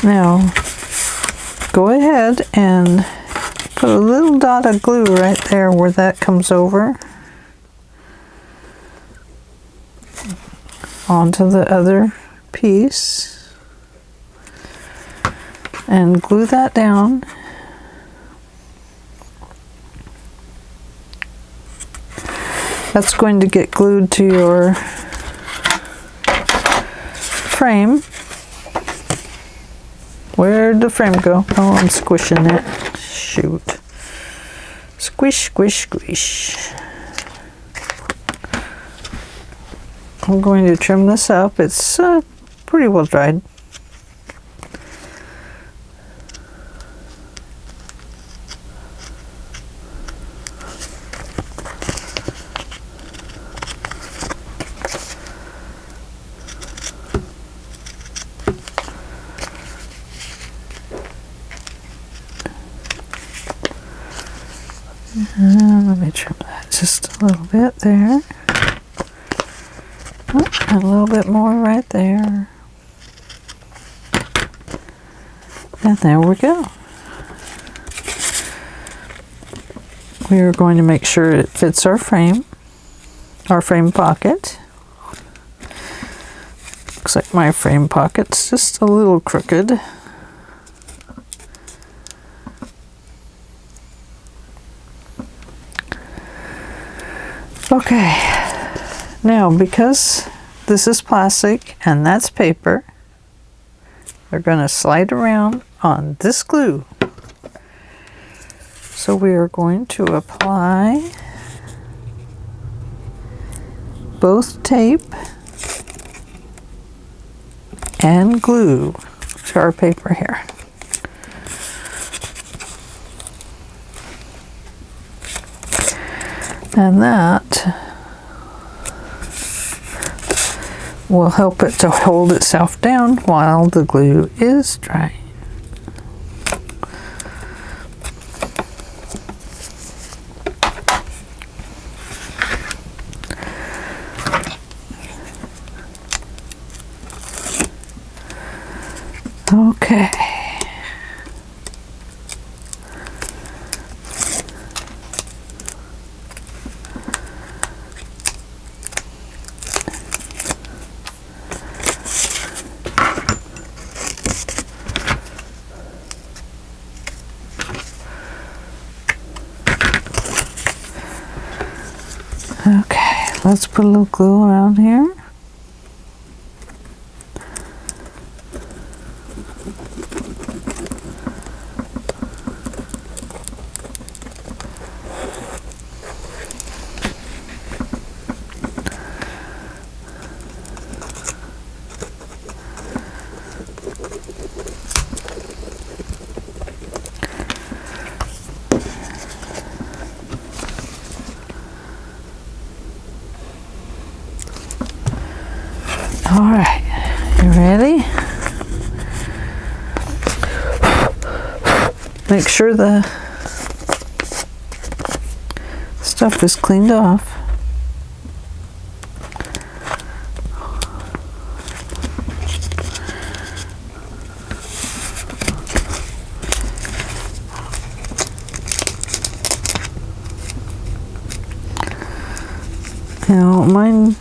Now, go ahead and put a little dot of glue right there where that comes over onto the other piece and glue that down. That's going to get glued to your frame. Where'd the frame go? Oh, I'm squishing it. Shoot. Squish, squish, squish. I'm going to trim this up. It's pretty well dried. A little bit there. Oh, and a little bit more right there. And there we go. We are going to make sure it fits our frame pocket. Looks like my frame pocket's just a little crooked. Okay, now because this is plastic and that's paper, we're going to slide around on this glue. So we are going to apply both tape and glue to our paper here. And that will help it to hold itself down while the glue is drying. Okay. Okay, let's put a little glue around here. All right, you ready? Make sure the stuff is cleaned off. Now, mine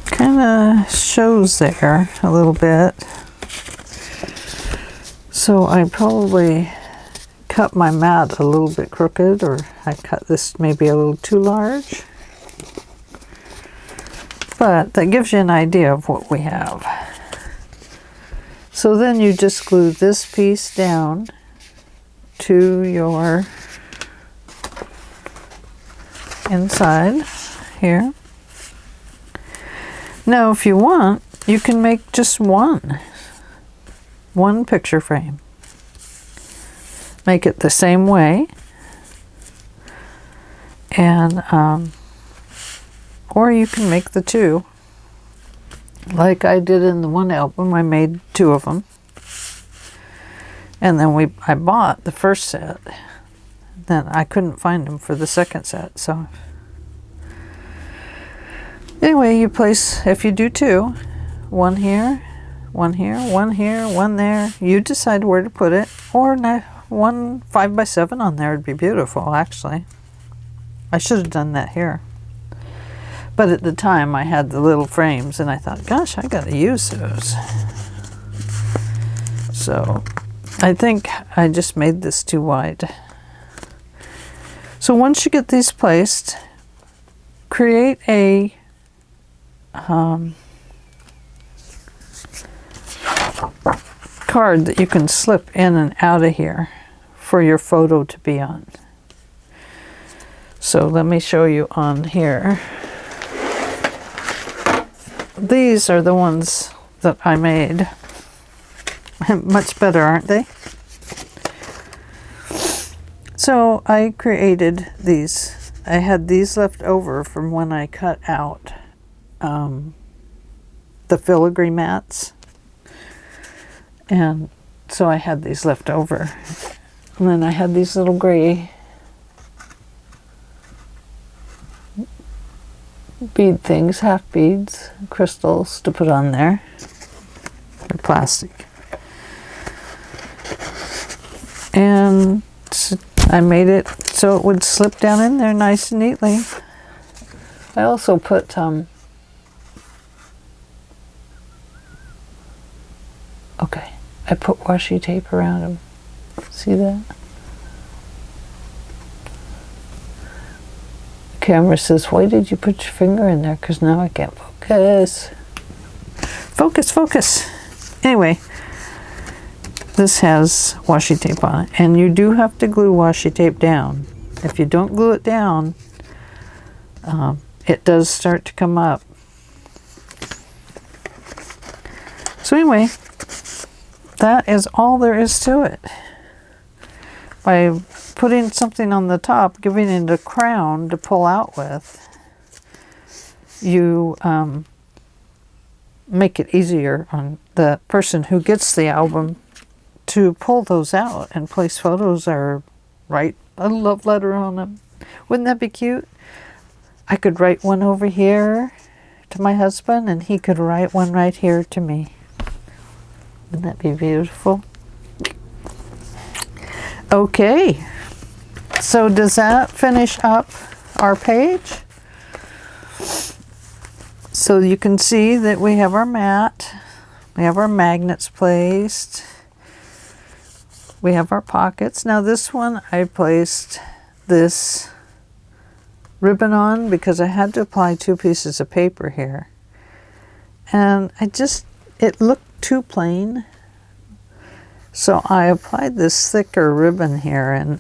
kind of shows there a little bit, so I probably cut my mat a little bit crooked, or I cut this maybe a little too large, but that gives you an idea of what we have. So then you just glue this piece down to your inside here. Now, if you want, you can make just one picture frame. Make it the same way, and or you can make the two, like I did in the one album. I made two of them, and then I bought the first set. Then I couldn't find them for the second set, so. Anyway, you place, if you do two, one here, one here, one here, one there, you decide where to put it, or one 5x7 on there would be beautiful, actually. I should have done that here. But at the time, I had the little frames, and I thought, gosh, I gotta use those. So, I think I just made this too wide. So once you get these placed, create a card that you can slip in and out of here for your photo to be on. So let me show you on here. These are the ones that I made. Much better, aren't they? So I created these. I had these left over from when I cut out the filigree mats, and so I had these left over, and then I had these little gray bead things, half beads, crystals to put on there. They're plastic. And I made it so it would slip down in there nice and neatly. I also put okay, I put washi tape around them. See that? The camera says, why did you put your finger in there? Because now I can't focus. Focus, focus. Anyway, this has washi tape on it. And you do have to glue washi tape down. If you don't glue it down, it does start to come up. So anyway, that is all there is to it. By putting something on the top, giving it a crown to pull out with, you make it easier on the person who gets the album to pull those out and place photos or write a love letter on them. Wouldn't that be cute? I could write one over here to my husband and he could write one right here to me. Wouldn't that be beautiful? Okay, so does that finish up our page? So you can see that we have our mat, we have our magnets placed, we have our pockets. Now this one I placed this ribbon on because I had to apply 2 pieces of paper here. And it looked too plain. So I applied this thicker ribbon here, and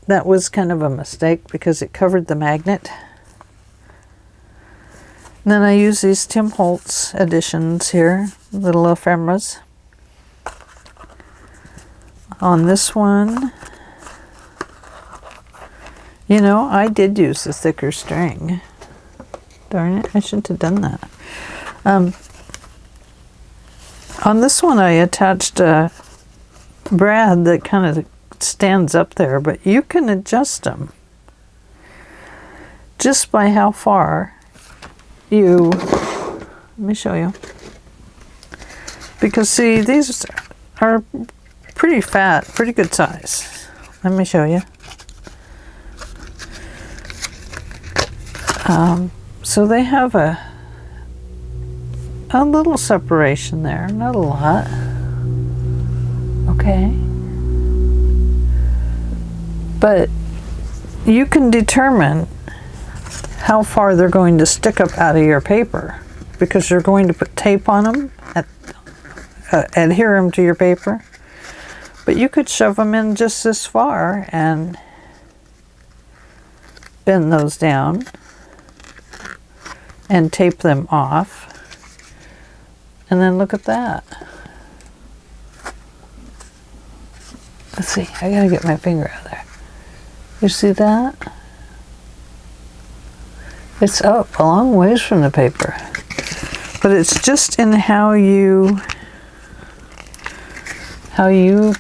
that was kind of a mistake because it covered the magnet. And then I use these Tim Holtz editions here, little ephemeras. On this one, you know, I did use the thicker string. Darn it, I shouldn't have done that. On this one I attached a brad that kind of stands up there, but you can adjust them just by how far you, let me show you. Because see, these are pretty fat, pretty good size. Let me show you. So they have a little separation there, not a lot. Okay. But you can determine how far they're going to stick up out of your paper because you're going to put tape on them, adhere them to your paper. But you could shove them in just this far and bend those down and tape them off. And then look at that. Let's see, I gotta get my finger out there. You see that? It's up a long ways from the paper. But it's just in how you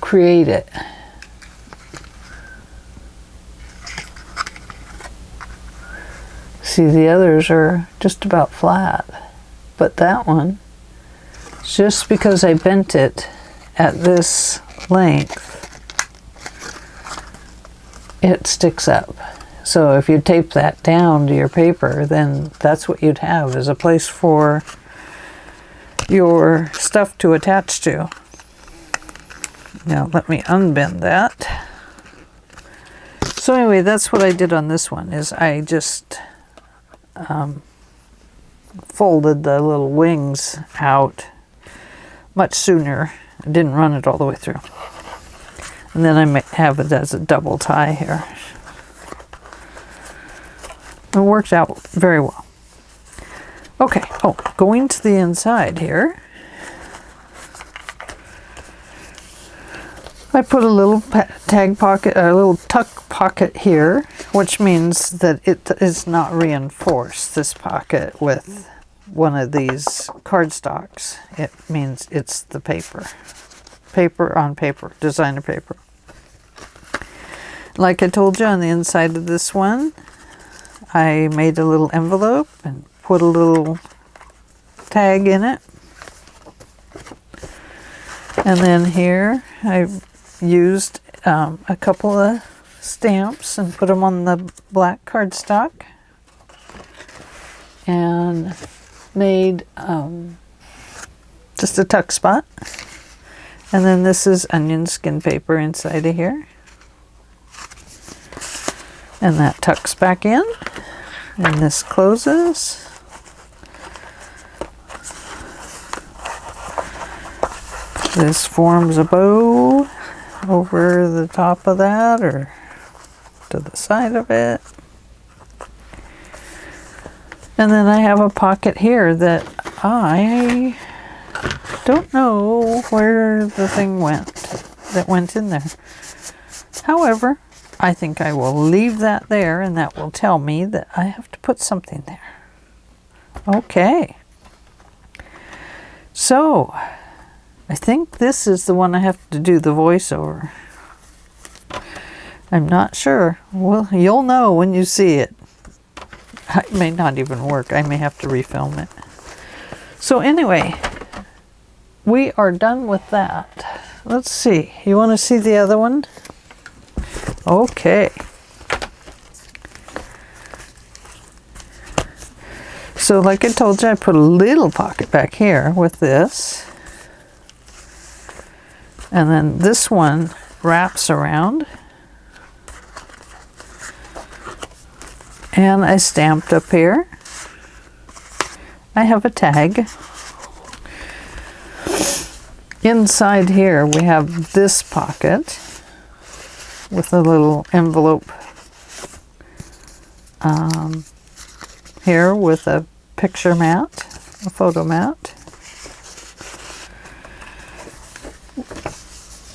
create it. See, the others are just about flat. But that one, just because I bent it at this length, it sticks up. So if you tape that down to your paper, then that's what you'd have, is a place for your stuff to attach to. Now let me unbend that. So anyway, that's what I did on this one, is I just folded the little wings out much sooner. I didn't run it all the way through. And then I have it as a double tie here. It worked out very well. Okay, going to the inside here, I put a little tag pocket, a little tuck pocket here, which means that it is not reinforced, this pocket, with one of these cardstocks. It means it's the paper. Paper on paper, designer paper. Like I told you, on the inside of this one, I made a little envelope and put a little tag in it. And then here I used a couple of stamps and put them on the black cardstock and made just a tuck spot. And then this is onion skin paper inside of here. And that tucks back in. And this closes. This forms a bow over the top of that or to the side of it. And then I have a pocket here that I don't know where the thing went that went in there. However, I think I will leave that there, and that will tell me that I have to put something there. Okay. So, I think this is the one I have to do the voiceover. I'm not sure. Well, you'll know when you see it. It may not even work. I may have to refilm it. So anyway, we are done with that. Let's see. You want to see the other one? Okay. So like I told you, I put a little pocket back here with this. And then this one wraps around. And I stamped up here. I have a tag. Inside here we have this pocket with a little envelope here with a picture mat, a photo mat.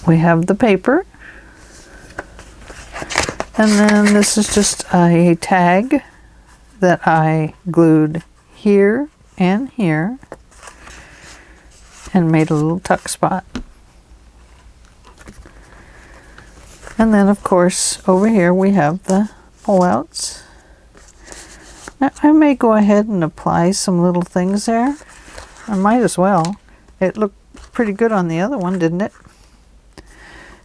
We have the paper. And then this is just a tag that I glued here and here and made a little tuck spot. And then of course over here we have the pullouts. Now I may go ahead and apply some little things there. I might as well. It looked pretty good on the other one, didn't it?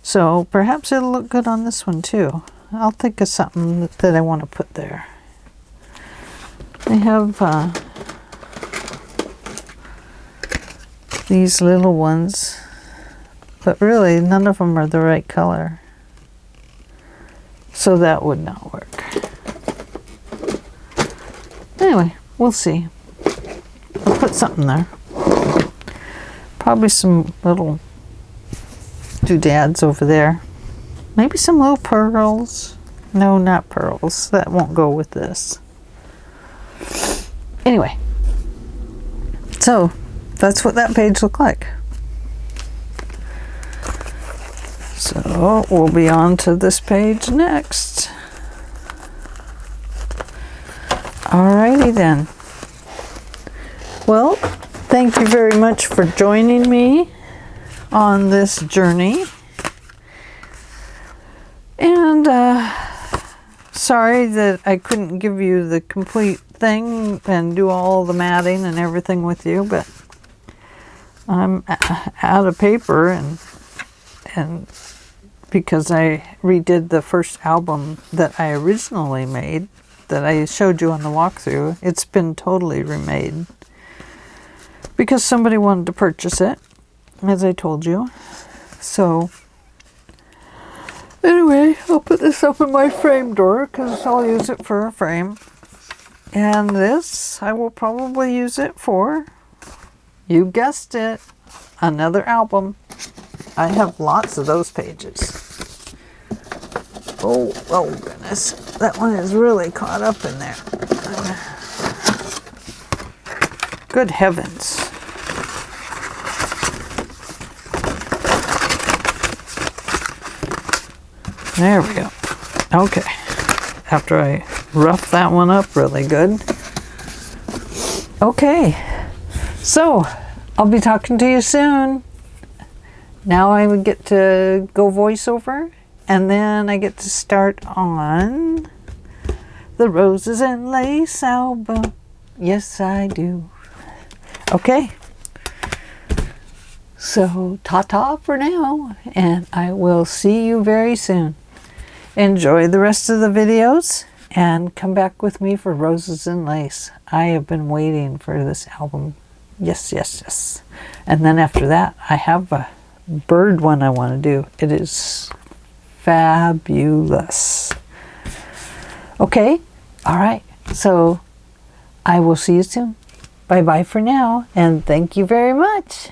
So perhaps it'll look good on this one too. I'll think of something that I want to put there. I have these little ones, but really none of them are the right color. So that would not work. Anyway, we'll see. I'll put something there. Probably some little doodads over there. Maybe some little pearls. No, not pearls. That won't go with this. Anyway, so that's what that page looked like. So we'll be on to this page next. Alrighty then. Well, thank you very much for joining me on this journey. And sorry that I couldn't give you the complete thing and do all the matting and everything with you, but I'm out of paper and because I redid the first album that I originally made that I showed you on the walkthrough, it's been totally remade because somebody wanted to purchase it, as I told you. So anyway, I'll put this up in my frame door because I'll use it for a frame. And this, I will probably use it for, you guessed it, another album. I have lots of those pages. Oh goodness. That one is really caught up in there. Good heavens. There we go. Okay. After I rough that one up really good. Okay. So, I'll be talking to you soon. Now I would get to go voiceover, and then I get to start on the Roses and Lace album. Yes, I do. Okay. So, ta-ta for now, and I will see you very soon. Enjoy the rest of the videos, and come back with me for Roses and Lace. I have been waiting for this album. Yes, yes, yes. And then after that, I have a bird one I want to do. It is fabulous. Okay, all right. So I will see you soon. Bye-bye for now, and thank you very much.